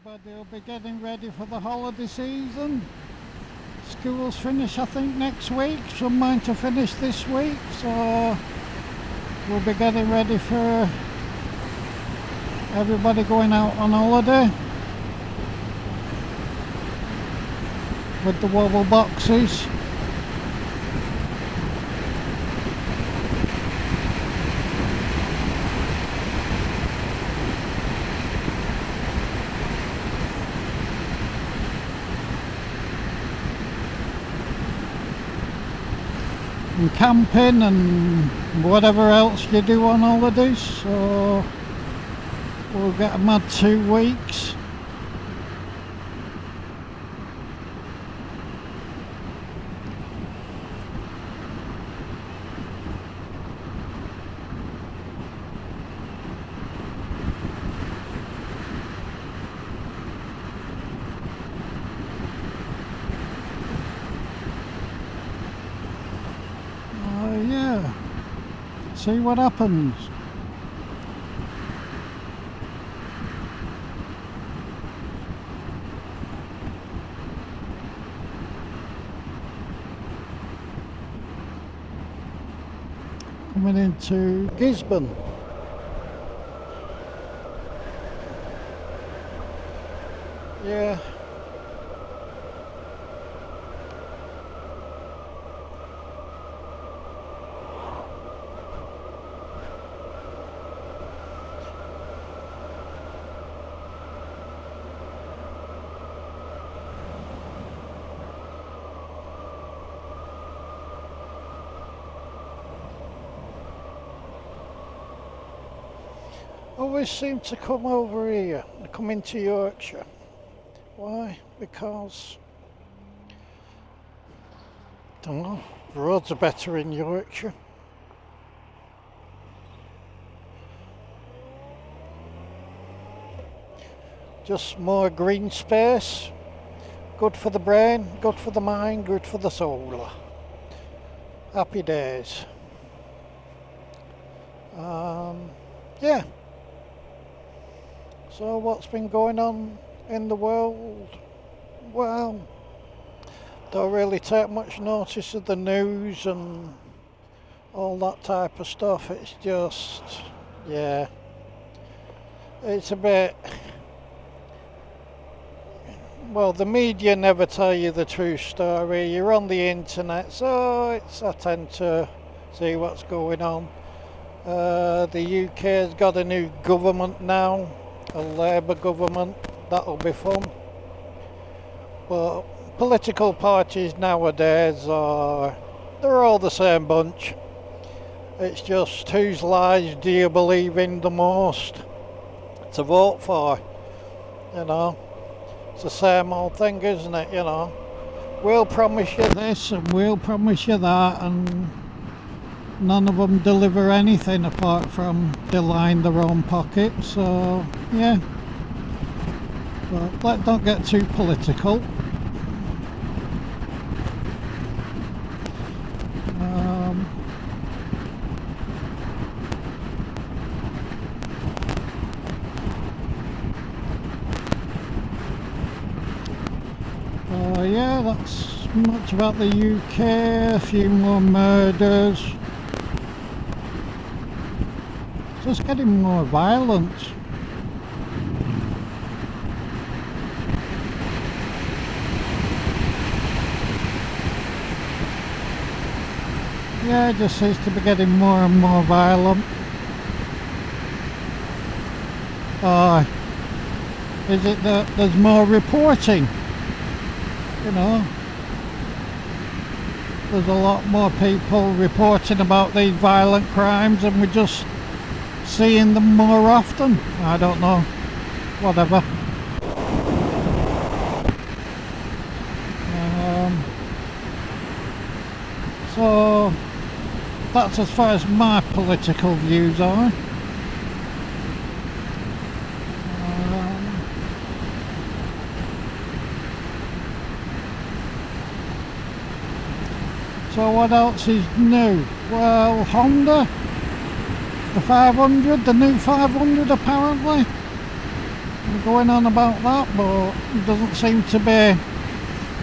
Everybody will be getting ready for the holiday season. Schools finish, I think, next week. Some mine to finish this week, so we'll be getting ready for everybody going out on holiday with the wobble boxes. And camping and whatever else you do on holidays, so we'll get a mad 2 weeks. Yeah, see what happens. Coming into Gisborne. Yeah. Always seem to come over here, come into Yorkshire. Why? Because, I don't know, roads are better in Yorkshire. Just more green space, good for the brain, good for the mind, good for the soul. Happy days. Yeah. So what's been going on in the world? Well, don't really take much notice of the news and all that type of stuff. It's just, yeah, it's a bit, well, the media never tell you the true story. You're on the internet, so I tend to see what's going on. The UK has got a new government now. A Labour government, that'll be fun. But political parties nowadays they're all the same bunch. It's just whose lies do you believe in the most to vote for, you know. It's the same old thing, isn't it, you know. We'll promise you this and we'll promise you that, and none of them deliver anything apart from they line their own pocket, so yeah. But don't get too political. Yeah, that's much about the UK. A few more murders. Just getting more violent. Yeah, it just seems to be getting more and more violent. Is it that there's more reporting? You know, there's a lot more people reporting about these violent crimes and we're just seeing them more often. I don't know, whatever. So that's as far as my political views are. So what else is new? Well, Honda, the 500, the new 500 apparently. We're going on about that, but it doesn't seem to be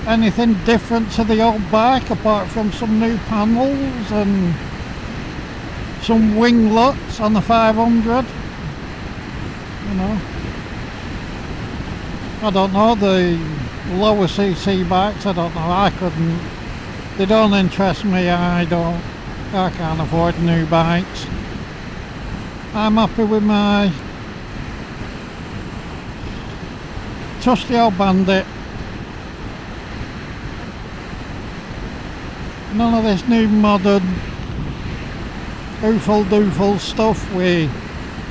anything different to the old bike apart from some new panels and some winglets on the 500. You know, I don't know, the lower CC bikes, I don't know, they don't interest me. I can't afford new bikes. I'm happy with my trusty old Bandit. None of this new modern oofle doofle stuff with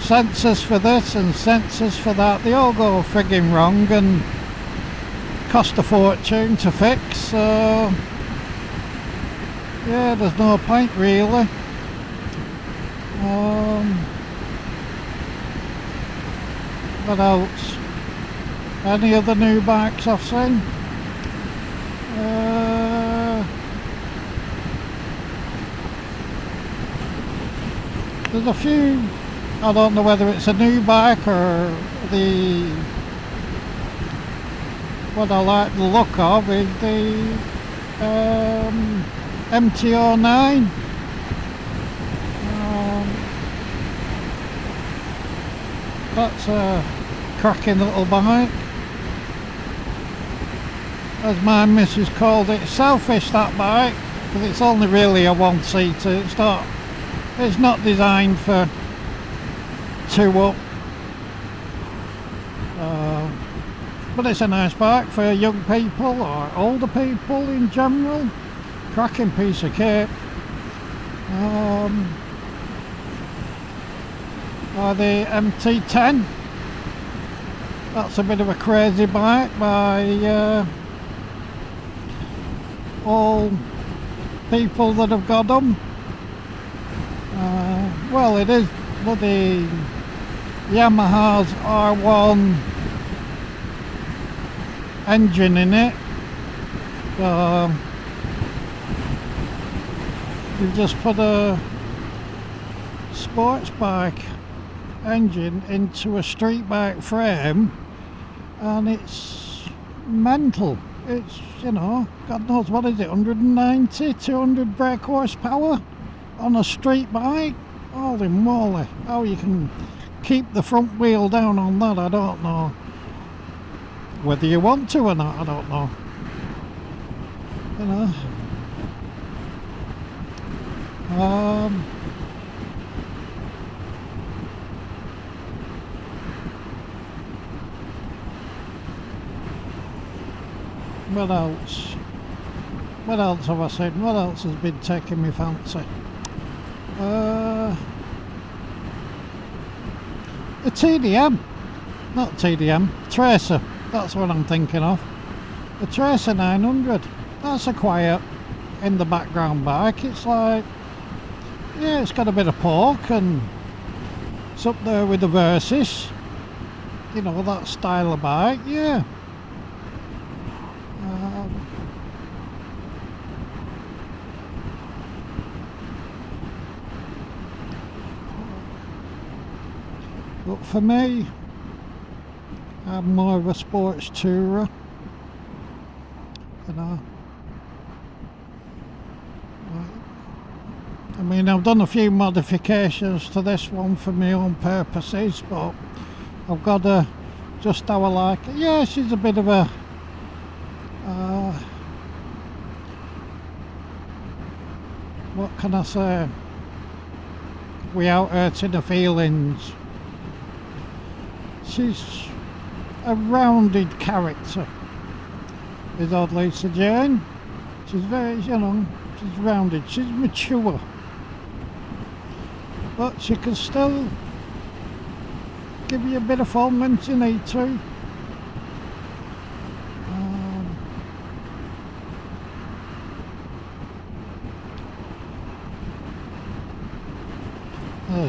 sensors for this and sensors for that. They all go frigging wrong and cost a fortune to fix, so yeah, there's no point really. What else? Any other new bikes I've seen? There's a few. I don't know whether it's a new bike or what I like the look of is the MT-09. That's a cracking little bike. As my missus called it, selfish that bike, because it's only really a one-seater. It's not designed for two up. But it's a nice bike for young people or older people in general. Cracking piece of kit. Or the MT-10. That's a bit of a crazy bike by all people that have got them. Well, it is bloody Yamaha's R1 engine in it. You've just put a sports bike engine into a street bike frame, and it's mental. It's, you know, God knows what is it, 190, 200 brake horsepower on a street bike. Holy moly, how you can keep the front wheel down on that, I don't know. Whether you want to or not, I don't know. You know. What else? What else have I seen? What else has been taking me fancy? A TDM. Not TDM. Tracer. That's what I'm thinking of. A Tracer 900. That's a quiet in the background bike. It's like, yeah, it's got a bit of pork and it's up there with the Versys. You know, that style of bike, yeah. But for me, I'm more of a sports tourer, you know. I mean, I've done a few modifications to this one for my own purposes, but I've got to just how I like it. Yeah, she's a bit of a what can I say, without hurting her feelings, she's a rounded character, is old Lisa Jane. She's very, you know, she's rounded, she's mature, but she can still give you a bit of fun when you need to.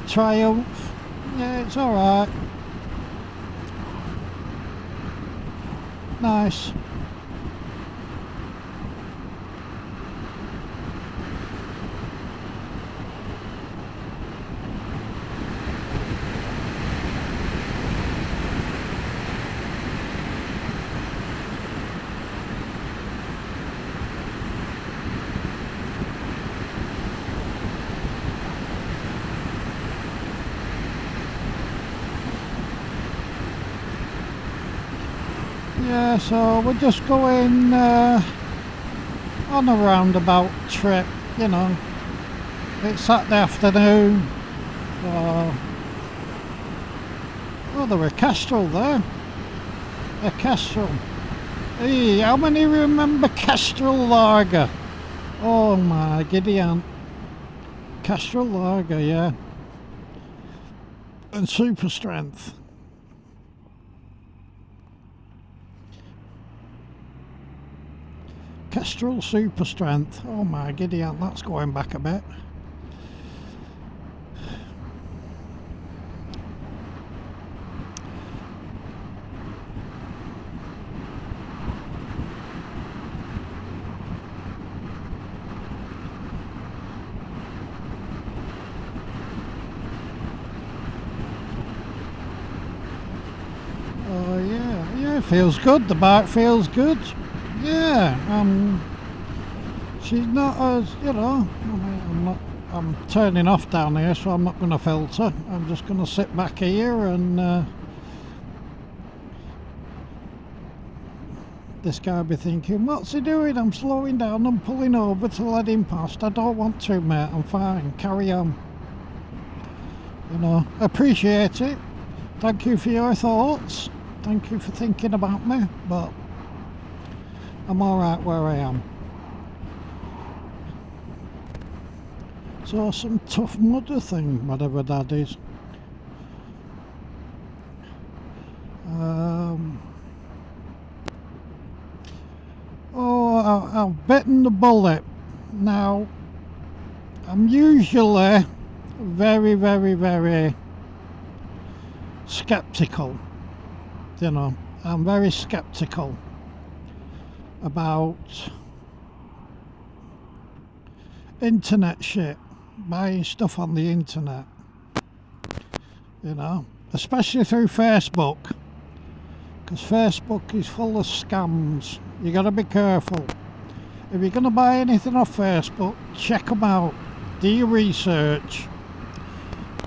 Triumph, yeah, it's alright. Nice. Yeah, so we're just going on a roundabout trip, you know. It's Saturday afternoon. Oh, there were a Kestrel there. A Kestrel. Hey, how many remember Kestrel Lager? Oh my Gideon. Kestrel Lager, yeah. And super strength. Kestrel super strength. Oh my Gideon, that's going back a bit. Oh yeah, it feels good. The bike feels good. Yeah, she's not as, you know, I'm turning off down here, so I'm not going to filter. I'm just going to sit back here and this guy will be thinking, what's he doing? I'm slowing down and pulling over to let him past. I don't want to, mate. I'm fine. Carry on. You know, appreciate it. Thank you for your thoughts. Thank you for thinking about me, but I'm alright where I am. So some Tough Mudder thing, whatever that is. I've bitten the bullet. Now, I'm usually very skeptical. You know, I'm very skeptical about internet shit, buying stuff on the internet, you know, especially through Facebook, because Facebook is full of scams. You got to be careful. If you're going to buy anything off Facebook, check them out, do your research.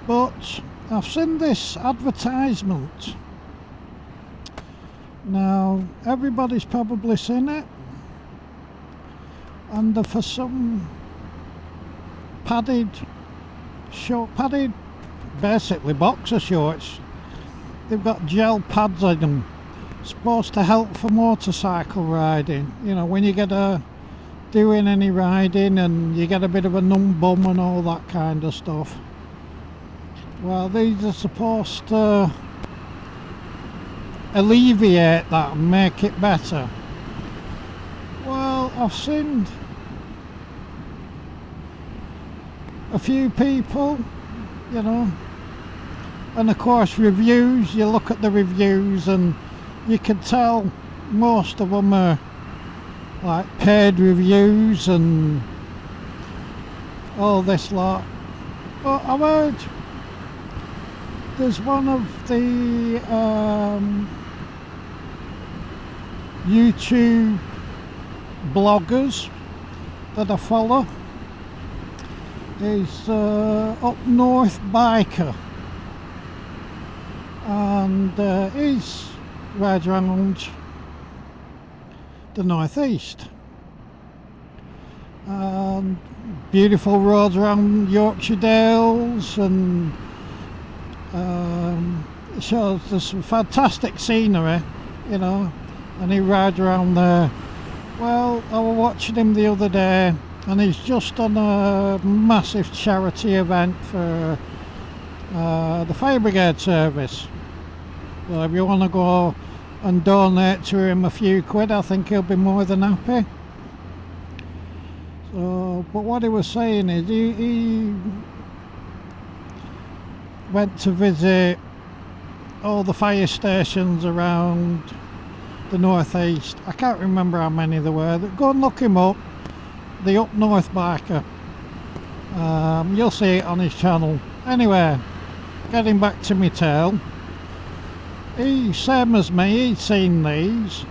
But I've seen this advertisement. Now, everybody's probably seen it, and they're for some padded, basically boxer shorts. They've got gel pads in them, supposed to help for motorcycle riding. You know, when you get doing any riding and you get a bit of a numb bum and all that kind of stuff. Well, these are supposed to alleviate that and make it better. Well, I've seen a few people, you know, and of course reviews. You look at the reviews and you can tell most of them are like paid reviews and all this lot. But I've heard there's one of the YouTube bloggers that I follow is Up North Biker, and he's rides around the northeast, beautiful roads around Yorkshire Dales, and it shows there's some fantastic scenery, you know, and he rides around there. Well, I was watching him the other day, and he's just done a massive charity event for the fire brigade service. So if you want to go and donate to him a few quid, I think he'll be more than happy. So, but what he was saying is he went to visit all the fire stations around the northeast. I can't remember how many there were. Go and look him up, the Up North Biker. You'll see it on his channel. Anyway, getting back to my tale, he, same as me, he'd seen these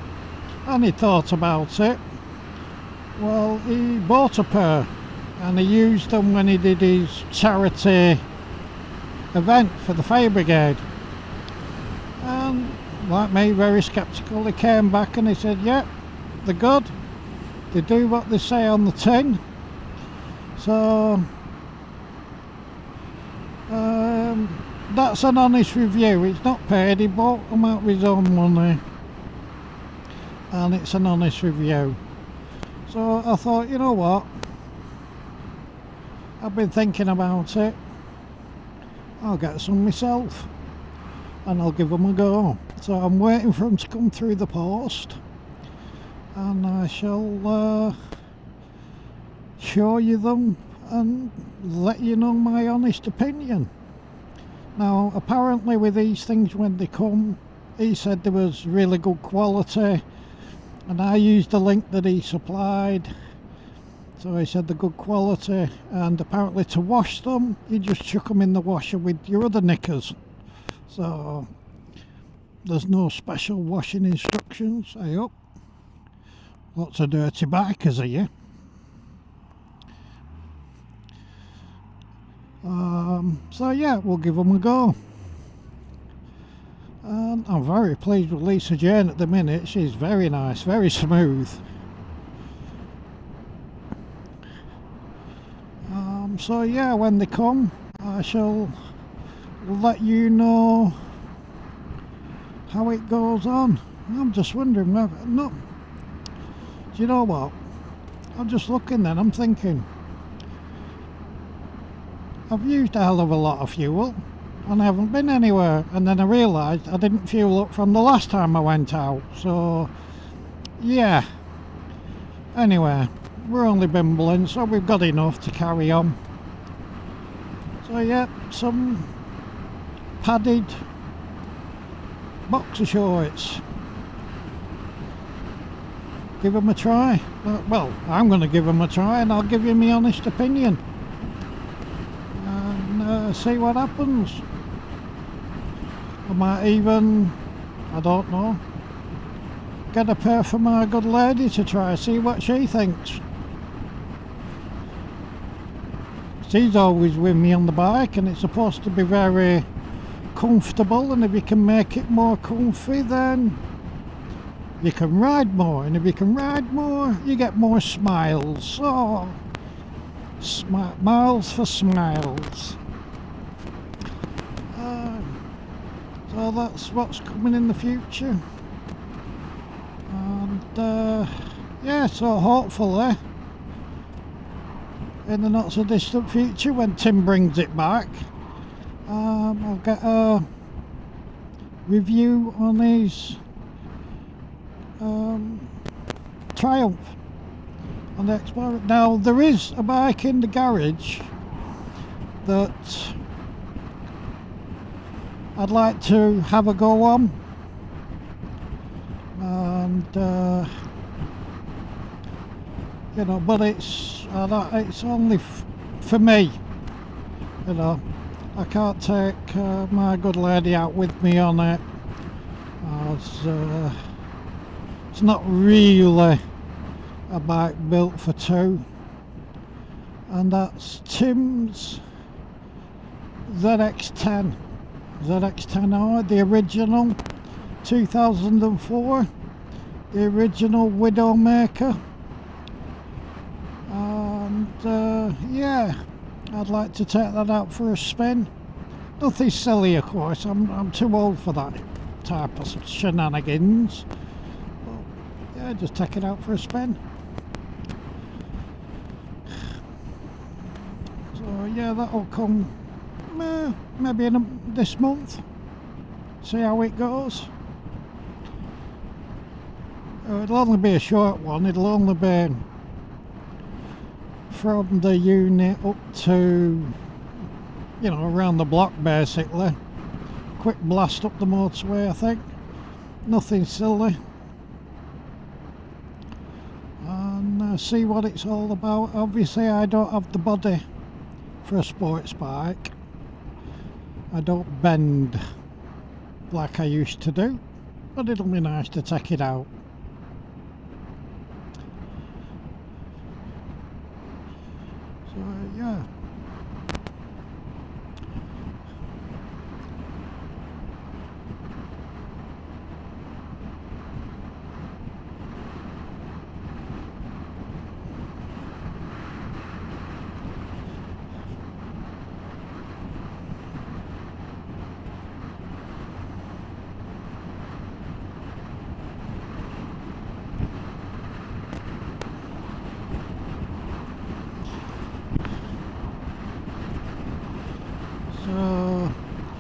and he thought about it. Well, he bought a pair and he used them when he did his charity event for the fire brigade, and like me, very sceptical. He came back and he said, "Yep, they're good. They do what they say on the tin." So that's an honest review. It's not paid. He bought them out of his own money, and it's an honest review. So I thought, you know what? I've been thinking about it. I'll get some myself, and I'll give them a go. So I'm waiting for them to come through the post, and I shall show you them and let you know my honest opinion. Now, apparently with these things, when they come, he said there was really good quality, and I used the link that he supplied. So he said the good quality, and apparently to wash them, you just chuck them in the washer with your other knickers. So there's no special washing instructions, I hope. Lots of dirty bikers here. So yeah, we'll give them a go. And I'm very pleased with Lisa Jane at the minute. She's very nice, very smooth. So yeah, when they come, I shall let you know how it goes on. I'm just wondering whether... No, do you know what? I'm just looking then, I'm thinking, I've used a hell of a lot of fuel and I haven't been anywhere, and then I realised I didn't fuel up from the last time I went out. So yeah, anyway, we're only bimbling, so we've got enough to carry on. So yeah, some padded boxer shorts. Give them a try. Well, I'm going to give them a try, and I'll give you my honest opinion. See what happens. I might even, I don't know, get a pair for my good lady to try, see what she thinks. She's always with me on the bike, and it's supposed to be very comfortable, and if you can make it more comfy, then you can ride more, and if you can ride more, you get more smiles. So miles for smiles. So that's what's coming in the future, and yeah, so hopefully in the not so distant future, when Tim brings it back, I'll get a review on his Triumph on the Explorer. Now, there is a bike in the garage that I'd like to have a go on, and you know, but it's only for me, you know. I can't take my good lady out with me on it. It's not really a bike built for two, and that's Tim's ZX10R, the original 2004, the original Widowmaker, and yeah, I'd like to take that out for a spin. Nothing silly, of course, I'm too old for that type of shenanigans, but yeah, just take it out for a spin. So yeah, that'll come maybe in this month, see how it goes. It'll only be a short one, it'll only be from the unit up to, you know, around the block basically. Quick blast up the motorway, I think. Nothing silly. And see what it's all about. Obviously I don't have the body for a sports bike. I don't bend like I used to do, but it'll be nice to take it out. So yeah.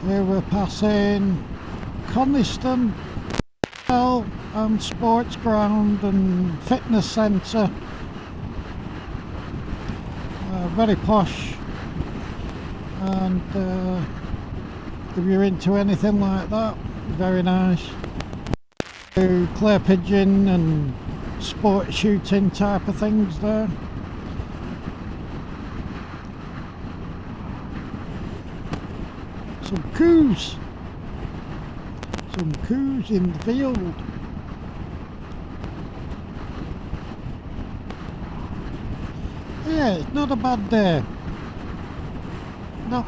Here we're passing Coniston and Sports Ground and Fitness Centre. Very posh, and if you're into anything like that, very nice. Do clay pigeon and sport shooting type of things there. Some coos in the field. Yeah, it's not a bad day. No,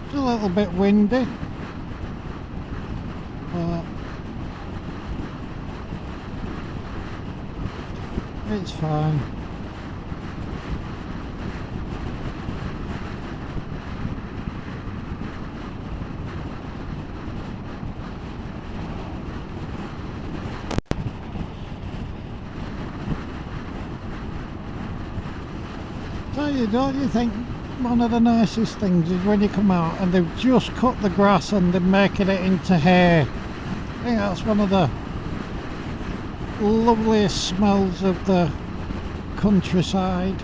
it's a little bit windy, but it's fine. Don't you think one of the nicest things is when you come out and they've just cut the grass and they're making it into hay? I think that's one of the loveliest smells of the countryside.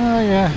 Oh yeah.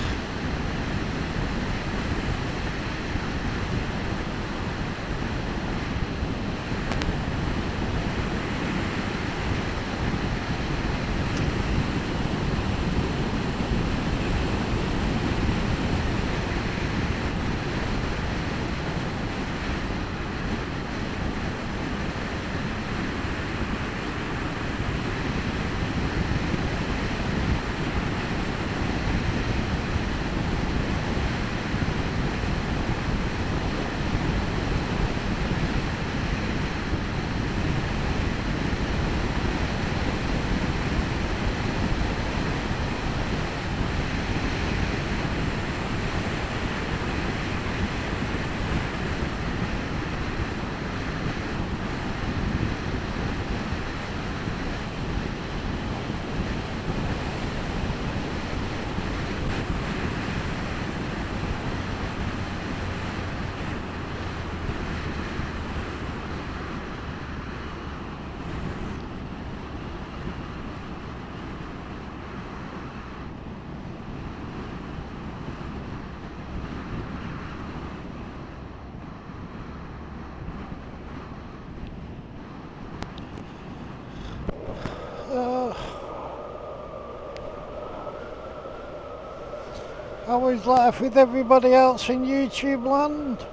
How is life with everybody else in YouTube land?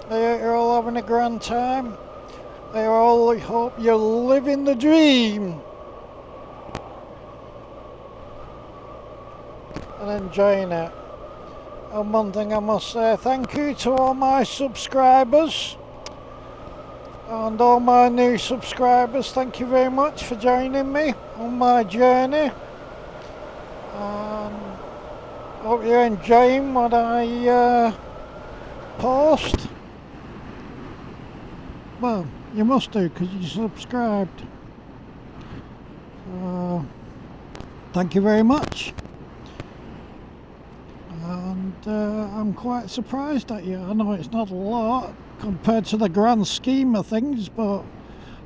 I hope you're all having a grand time. I all hope you're living the dream and enjoying it. And one thing I must say, thank you to all my subscribers and all my new subscribers. Thank you very much for joining me on my journey. Hope you're enjoying what I post. Well, you must do because you subscribed. So, thank you very much. And I'm quite surprised at you. I know it's not a lot compared to the grand scheme of things, but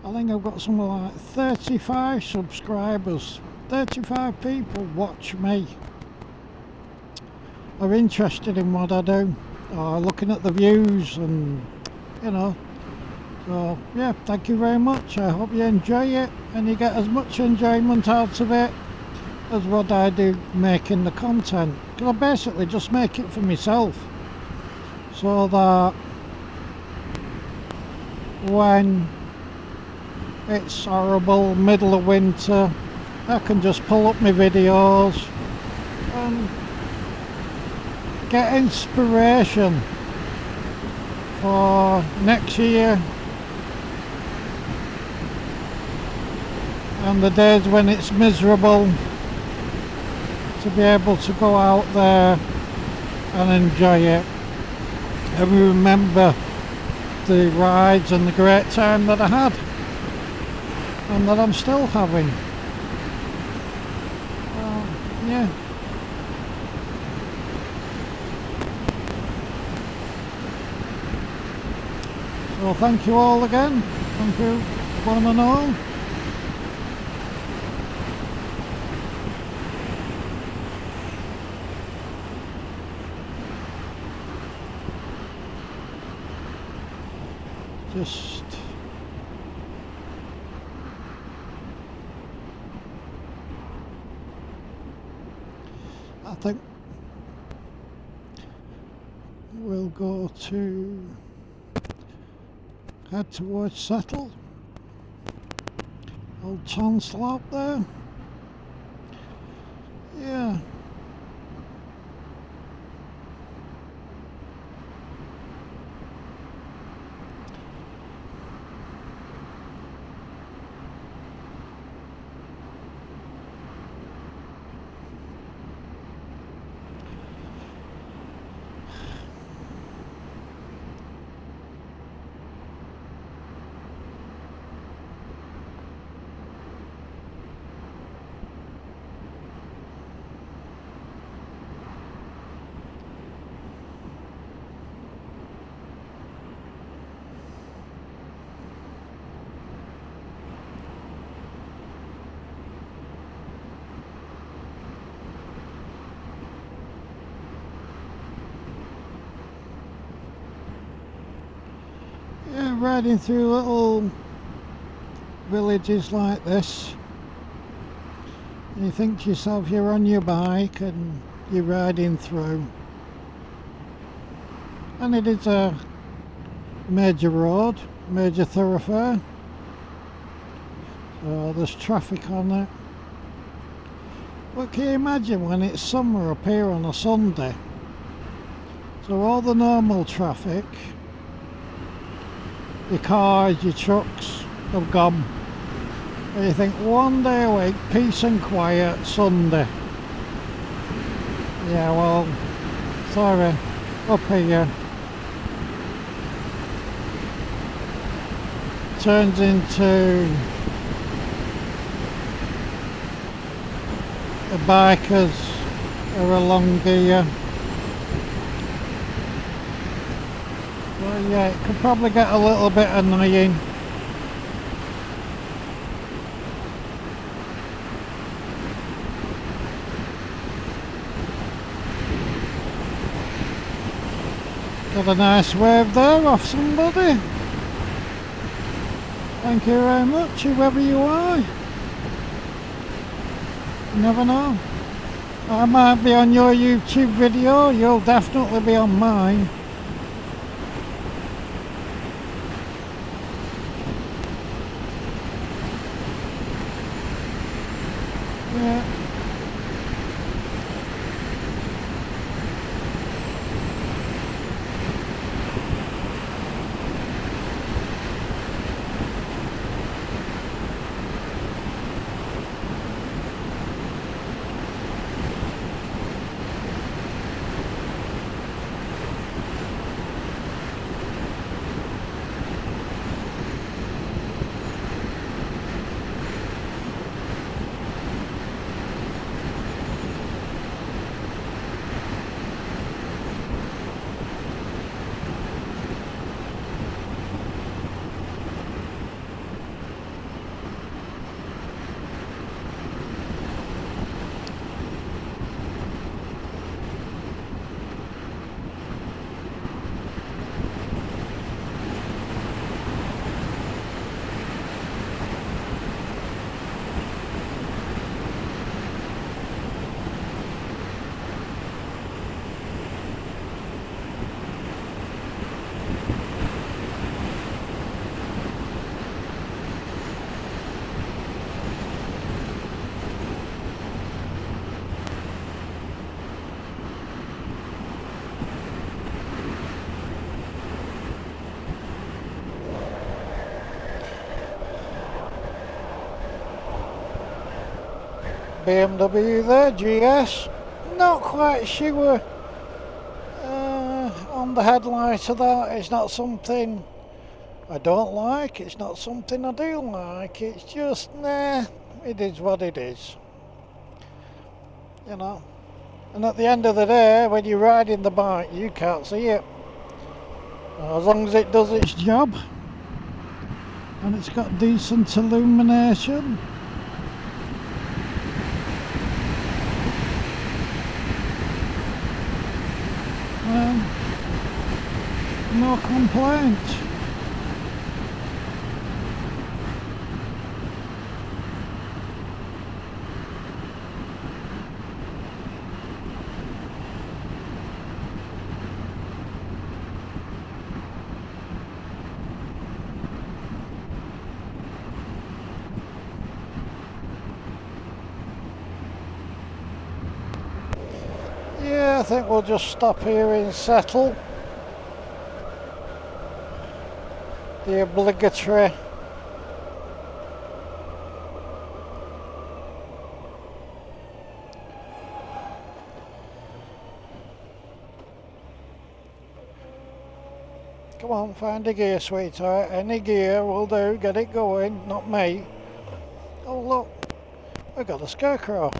I think I've got something like 35 subscribers. 35 people watch me. Are interested in what I do, or looking at the views, and you know. So yeah, thank you very much. I hope you enjoy it and you get as much enjoyment out of it as what I do making the content, because I basically just make it for myself, so that when it's horrible middle of winter I can just pull up my videos and get inspiration for next year and the days when it's miserable. to be able to go out there and enjoy it and remember the rides and the great time that I had and that I'm still having. Yeah. So thank you all again. Thank you one and all. Just I think we'll go to head towards Settle. Old Chancellor there. Yeah. Yeah, riding through little villages like this, and you think to yourself you're on your bike and you're riding through, and it is a major road, major thoroughfare, so there's traffic on it. But can you imagine when it's summer up here on a Sunday, so all the normal traffic, your cars, your trucks have gone. And you think one day a week, peace and quiet, Sunday. Yeah, well, sorry, up here turns into the bikers are along here. Well, yeah, it could probably get a little bit annoying. Got a nice wave there off somebody. Thank you very much, whoever you are. You never know. I might be on your YouTube video, you'll definitely be on mine. Yeah. BMW there, GS. Not quite sure on the headlight of that. It's not something I don't like, it's not something I do like, it's just, nah, it is what it is. You know. And at the end of the day, when you're riding the bike, you can't see it. As long as it does its job, and it's got decent illumination. No complaints. Yeah, I think we'll just stop here and settle. The obligatory come on, find a gear, sweetheart. Any gear will do, get it going, not me. Oh look, we've got a scarecrow.